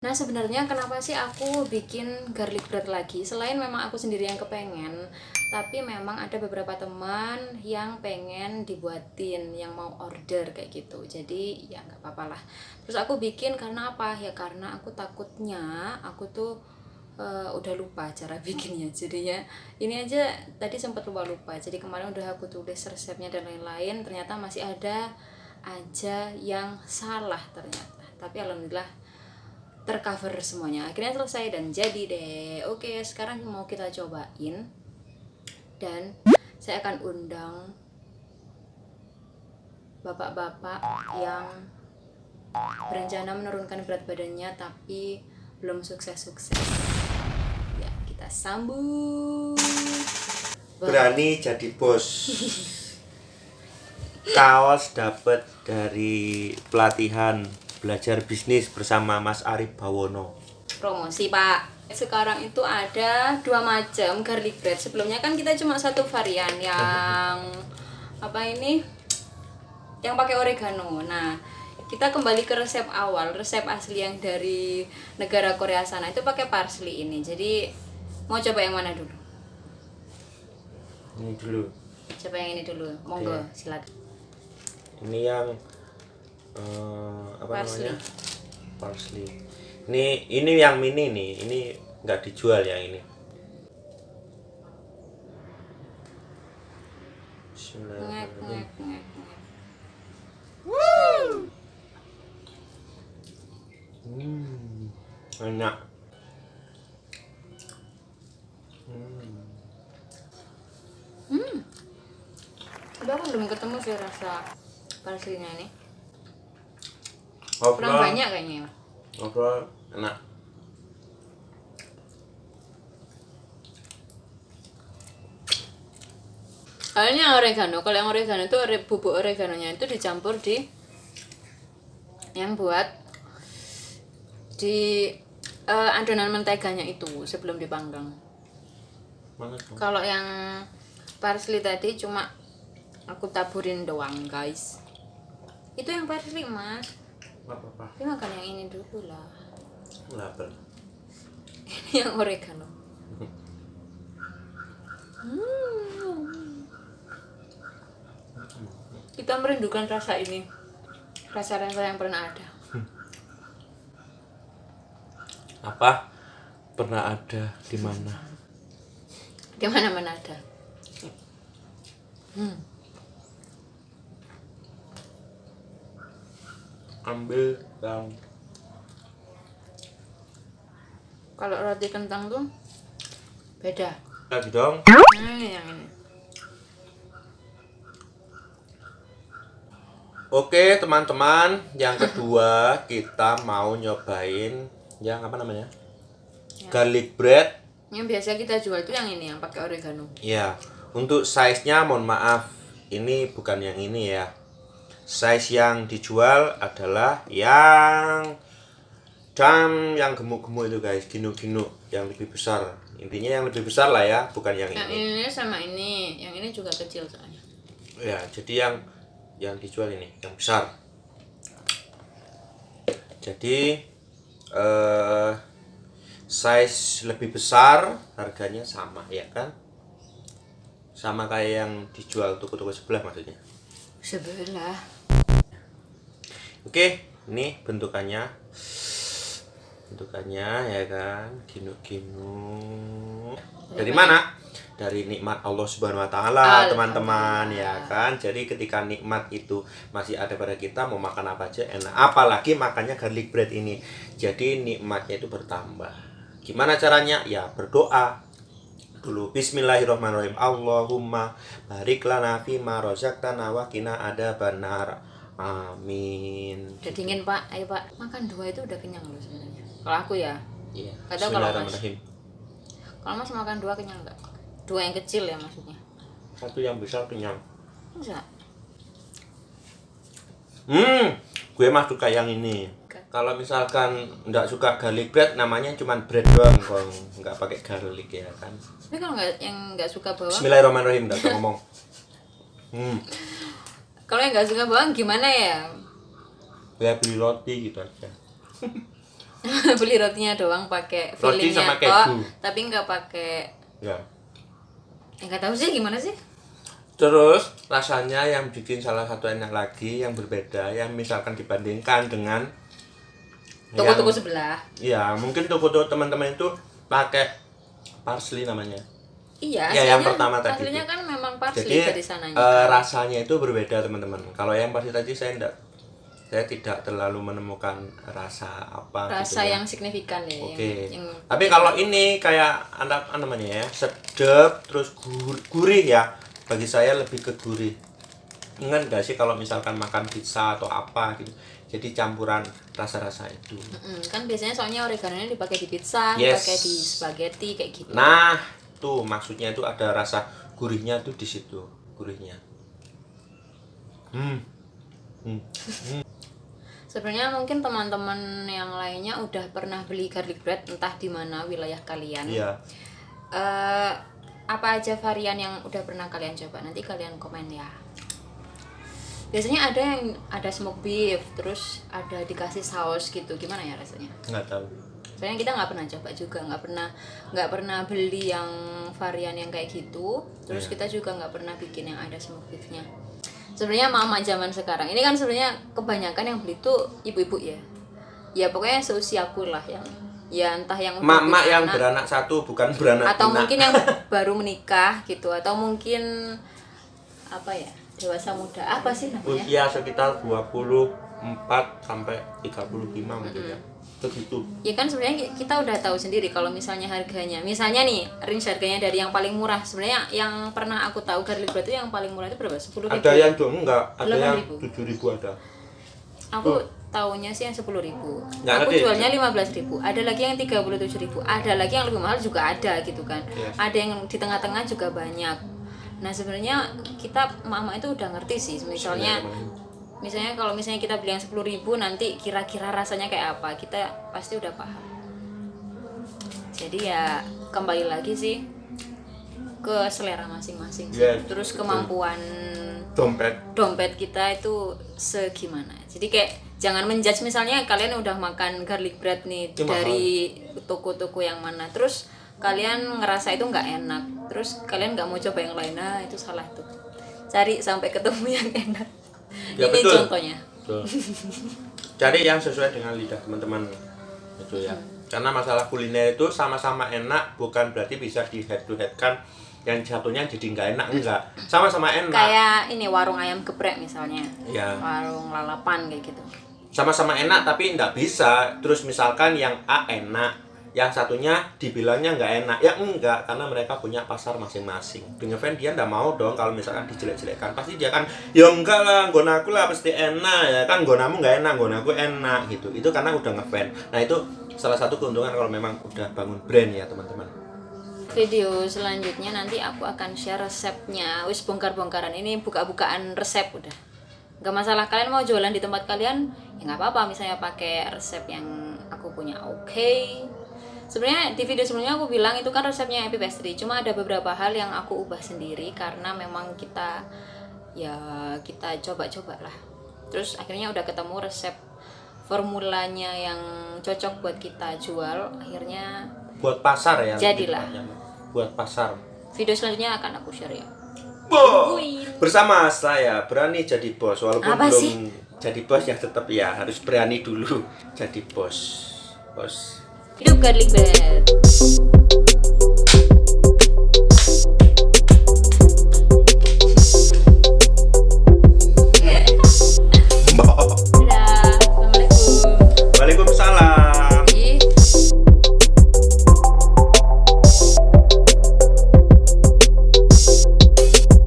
Nah, sebenarnya kenapa sih aku bikin garlic bread lagi? Selain memang aku sendiri yang kepengen, tapi memang ada beberapa teman yang pengen dibuatin, yang mau order kayak gitu. Jadi ya nggak apa-apa lah. Terus aku bikin karena apa? Ya karena aku takutnya aku tuh udah lupa cara bikinnya. Jadinya ini aja tadi sempat lupa-lupa. Jadi kemarin udah aku tulis resepnya dan lain-lain, ternyata masih ada aja yang salah ternyata. Tapi alhamdulillah tercover semuanya, akhirnya selesai dan jadi deh. Oke, sekarang mau kita cobain dan saya akan undang bapak-bapak yang berencana menurunkan berat badannya tapi belum sukses-sukses. Ya, kita sambut. Berani jadi bos. Kaos dapat dari pelatihan belajar bisnis bersama Mas Arif Bawono. Promosi Pak. Sekarang itu ada 2 macam garlic bread. Sebelumnya kan kita cuma satu varian yang apa ini? Yang pakai oregano. Nah, kita kembali ke resep awal, resep asli yang dari negara Korea sana itu pakai parsley ini. Jadi mau coba yang mana dulu? Ini dulu. Coba yang ini dulu. Monggo, Oke. silakan. Ini yang apa Parsley. namanya? Parsley. Ini yang mini nih. Ini nggak dijual yang ini. Ngek, Bismillahirrahmanirrahim. ngek, ngek, ngek. Enak. Udah aku belum ketemu sih rasa parsley-nya ini. Kurang Ngobrol, banyak kayaknya. ngobrol enak. Kayaknya oregano, kalau yang oregano itu bubuk oreganonya itu dicampur di yang buat di adonan menteganya itu sebelum dipanggang. Mana tuh? Kalau yang parsley tadi cuma aku taburin doang, guys. Itu yang parsley, Mas. Nggak apa-apa. Tapi makan yang ini dulu lah. Lapar. Ini yang oregano. Kita merindukan rasa ini. Rasa-rasa yang pernah ada. Apa? Pernah ada di mana? Di mana-mana ada. Ambil yang Kalau roti kentang tuh beda. lagi dong. Ini yang ini. Oke teman-teman, yang kedua kita mau nyobain yang apa namanya? Garlic bread. Yang biasa kita jual tuh yang ini yang pakai oregano. Ya, untuk size-nya mohon maaf, ini bukan yang ini ya. Size yang dijual adalah yang yang gemuk-gemuk itu guys, ginu-ginu yang lebih besar. Intinya yang lebih besar lah ya, bukan yang Yang ini. ini sama ini, yang ini juga kecil soalnya. Ya, jadi yang dijual ini yang besar. Jadi size lebih besar harganya sama ya kan? Sama kayak yang dijual toko-toko sebelah maksudnya. Sebelah. Oke, ini bentukannya ya kan, ginu-ginu. Dari mana? Dari nikmat Allah Subhanahu wa taala, teman-teman ya kan. Jadi ketika nikmat itu masih ada pada kita, mau makan apa aja enak. Apalagi makannya garlic bread ini. Jadi nikmatnya itu bertambah. Gimana caranya? Ya berdoa dulu. Bismillahirrahmanirrahim. Allahumma barik lana fima razaqtana wa qina adzabannar. Amin. Udah dingin Pak, ayo Pak. Makan 2 itu udah kenyang loh sebenarnya. Kalau aku ya. Iya. Gak tahu kalau Mas. Bismillahirrahmanirrahim. Kalau Mas makan 2 kenyang enggak? 2 yang kecil ya maksudnya. Satu yang besar kenyang. Enggak. Gue mah suka yang ini. Kalau misalkan nggak suka garlic bread, namanya cuma bread doang, kong nggak pakai garlic ya kan. Tapi kalau yang enggak suka bawang, Bismillahirrahmanirrahim, nggak usah ngomong. kalau yang enggak suka bawang gimana ya? Ya beli roti gitu aja. Beli rotinya doang pakai Roti fillingnya sama tok, keju. tapi nggak pakai. Ya. Nggak tahu sih gimana sih. Terus rasanya yang bikin salah satu enak lagi yang berbeda, yang misalkan dibandingkan dengan Toko-toko yang- sebelah. Ya, mungkin toko-toko teman-teman itu pakai parsley namanya. Iya, Ya, yang aslinya- pertama tadi aslinya itu. kan memang parsley Jadi dari sananya. kan. rasanya itu berbeda teman-teman. Kalau yang parsley tadi saya tidak terlalu menemukan rasa apa Rasa gitu ya. yang signifikan ya. Oke. Yang Tapi kalau ini kayak apa namanya ya, sedap terus gurih ya. Bagi saya lebih ke gurih. Ingat gak sih kalau misalkan makan pizza atau apa gitu. Jadi campuran rasa-rasa itu. kan biasanya soalnya oreganonya dipakai di pizza, Yes. dipakai di spaghetti kayak gitu. Nah, tuh maksudnya itu ada rasa gurihnya tuh di situ, gurihnya. Sebenarnya mungkin teman-teman yang lainnya udah pernah beli garlic bread entah di mana wilayah kalian. Iya. Apa aja varian yang udah pernah kalian coba? Nanti kalian komen ya. Biasanya ada yang ada smoke beef, terus ada dikasih saus gitu. Gimana ya rasanya? Nggak tahu. Soalnya kita nggak pernah coba juga, nggak pernah beli yang varian yang kayak gitu. Terus Iya. kita juga nggak pernah bikin yang ada smoke beefnya. Sebenarnya mama zaman sekarang ini kan sebenarnya kebanyakan yang beli tuh ibu-ibu ya. Ya pokoknya seusiaku lah yang ya entah yang udah Mama punya yang anak, beranak satu bukan beranak atau pinak. mungkin yang baru menikah gitu, atau mungkin apa ya, dewasa muda apa sih namanya? Usia sekitar 24 sampai 35 mungkin ya. Begitu. Ya kan sebenarnya kita udah tahu sendiri kalau misalnya harganya, misalnya nih range harganya dari yang paling murah. Sebenarnya yang pernah aku tahu garlic bread itu yang paling murah itu berapa? 10.000. Ada yang enggak, ada yang 8.000. 7.000 ada. Aku tahunya sih yang 10.000. Nggak Aku ngerti. jualnya 15.000. Ada lagi yang 37.000. Ada lagi yang lebih mahal juga ada gitu kan. Yes. Ada yang di tengah-tengah juga banyak. Nah sebenarnya kita mama itu udah ngerti sih. Misalnya kalau misalnya kita beli yang 10.000 nanti kira-kira rasanya kayak apa, kita pasti udah paham. Jadi ya kembali lagi sih ke selera masing-masing sih. Yes, Terus betul. kemampuan dompet kita itu segimana. Jadi kayak jangan menjudge misalnya kalian udah makan garlic bread nih Itu dari toko-toko yang mana, terus kalian ngerasa itu nggak enak, terus kalian nggak mau coba yang lain, nah itu salah tuh. Cari sampai ketemu yang enak. Ya, Ini betul. contohnya. Betul. Cari yang sesuai dengan lidah teman-teman. Itu ya. Karena masalah kuliner itu sama-sama enak bukan berarti bisa di head to head kan yang satunya jadi nggak enak, enggak. Sama-sama enak. Kayak ini warung ayam geprek misalnya, Ya. warung lalapan kayak gitu. Sama-sama enak tapi nggak bisa terus misalkan yang A enak yang satunya dibilangnya nggak enak, ya enggak, karena mereka punya pasar masing-masing. Dengan fan dia nggak mau dong kalau misalkan dijelek-jelekkan, pasti dia kan ya enggak lah, nggonaku lah pasti enak ya kan, nggonamu nggak enak, nggonaku enak gitu. Itu karena udah ngefan. Nah itu salah satu keuntungan kalau memang udah bangun brand ya teman-teman. Video selanjutnya nanti aku akan share resepnya. Wis bongkar-bongkaran ini, buka-bukaan resep udah. Gak masalah kalian mau jualan di tempat kalian, ya nggak apa-apa. Misalnya pakai resep yang aku punya, oke. Sebenarnya di video sebelumnya aku bilang itu kan resepnya Happy Pastry. Cuma ada beberapa hal yang aku ubah sendiri karena memang kita coba-coba lah. Terus akhirnya udah ketemu resep formulanya yang cocok buat kita jual. Akhirnya Buat pasar ya. Jadilah. lebih tepatnya. Buat pasar. video selanjutnya akan aku share ya. Bo, Tungguin. bersama saya berani jadi bos walaupun Apa belum sih? jadi bos ya tetap ya harus berani dulu jadi bos. Hidup garlic bread.